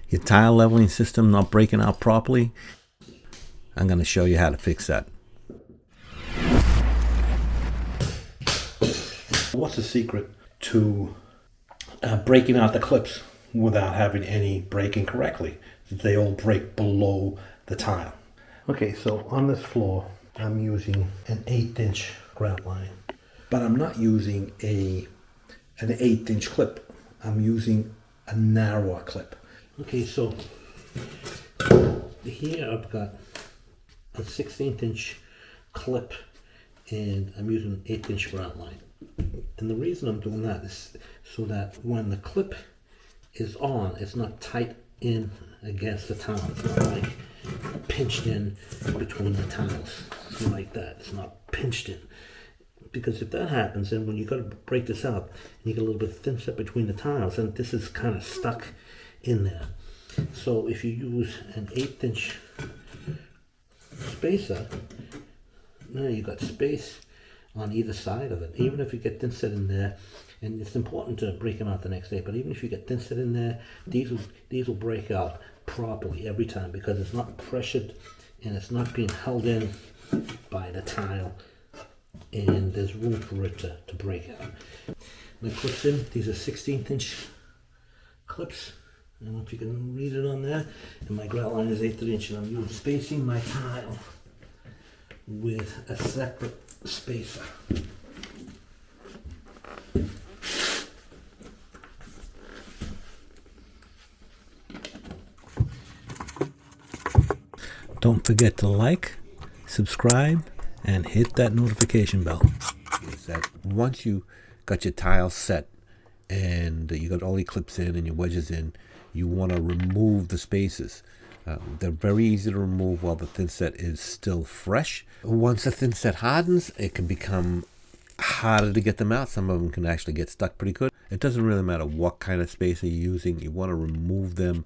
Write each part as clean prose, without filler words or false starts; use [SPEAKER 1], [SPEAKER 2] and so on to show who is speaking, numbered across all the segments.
[SPEAKER 1] your tile leveling system not breaking out properly, I'm going to show you how to fix that. What's the secret to breaking out the clips without having any breaking correctly? They all break below the tile. Okay, so on this floor, I'm using an 1/8" grout line, but I'm not using an 1/8" clip. I'm using a narrower clip. Okay, so here I've got a 1/16" clip, and I'm using an 1/8" grout line. And the reason I'm doing that is so that when the clip is on, it's not tight in against the tile. It's not like pinched in between the tiles. It's not like that. It's not pinched in. Because if that happens, then when you got to break this out, and you get a little bit thin set between the tiles, and this is kind of stuck in there. So if you use an 1/8" spacer, now you got space on either side of it. Even if you get thin set in there, and it's important to break them out the next day, but even if you get thin set in there, these will break out properly every time, because it's not pressured and it's not being held in by the tile, and there's room for it to break out. And the clips in, these are 1/16" clips. I don't know if you can read it on there. And my grout line is 1/8", and I'm spacing my tile with a separate spacer. Don't forget to like, subscribe, and hit that notification bell. Is that once you got your tiles set and you got all your clips in and your wedges in, you want to remove the spacers. They're very easy to remove while the thin set is still fresh. Once the thin set hardens, it can become harder to get them out. Some of them can actually get stuck pretty good. It doesn't really matter what kind of spacer you're using. You want to remove them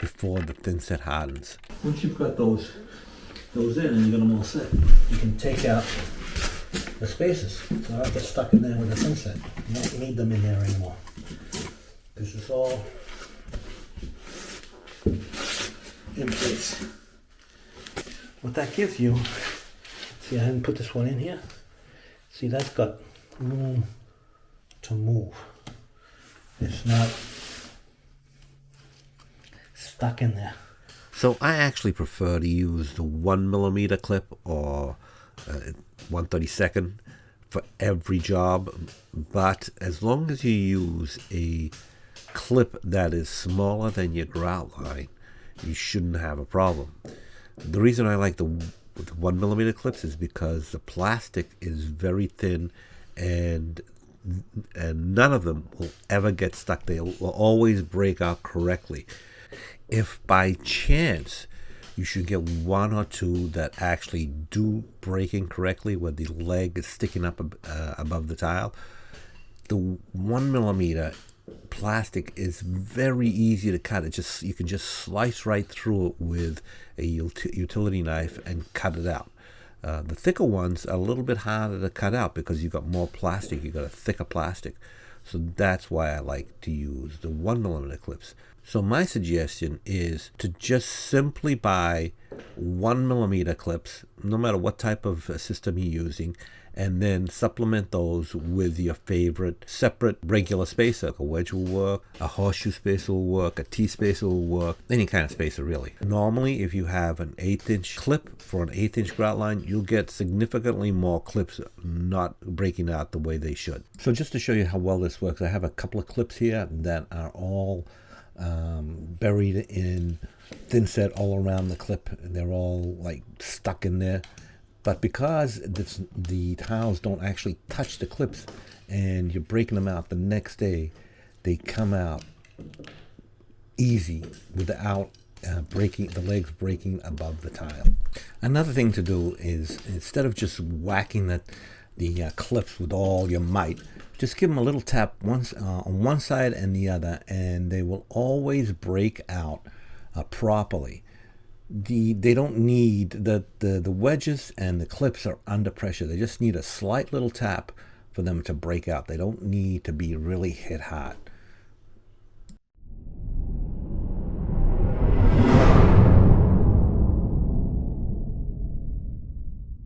[SPEAKER 1] before the thin set hardens. Once you've got those in and you got them all set, you can take out the spacers. So I don't get stuck in there with the thin set. You don't need them in there anymore, because it's all in place. What that gives you, see, I haven't put this one in here. See, that's got room to move. It's not stuck in there. So I actually prefer to use the 1mm clip or 1/32 for every job, but as long as you use a clip that is smaller than your grout line, you shouldn't have a problem. The reason I like the 1mm clips is because the plastic is very thin, and none of them will ever get stuck. They will always break out correctly. If by chance you should get one or two that actually do break in correctly, where the leg is sticking up above the tile, the 1mm plastic is very easy to cut. You can just slice right through it with a utility knife and cut it out. The thicker ones are a little bit harder to cut out because you've got more plastic. You've got a thicker plastic. So that's why I like to use the 1mm clips. So my suggestion is to just simply buy 1mm clips, no matter what type of system you're using, and then supplement those with your favorite separate regular spacer. A wedge will work, a horseshoe spacer will work, a T-spacer will work, any kind of spacer really. Normally, if you have an 1/8" clip for an 1/8" grout line, you'll get significantly more clips not breaking out the way they should. So just to show you how well this works, I have a couple of clips here that are all buried in thin set all around the clip, and they're all like stuck in there. But because the tiles don't actually touch the clips and you're breaking them out the next day, they come out easy without the legs breaking above the tile. Another thing to do is, instead of just whacking the clips with all your might, just give them a little tap once on one side and the other, and they will always break out properly. They don't need the wedges, and the clips are under pressure. They just need a slight little tap for them to break out. They don't need to be really hit hard.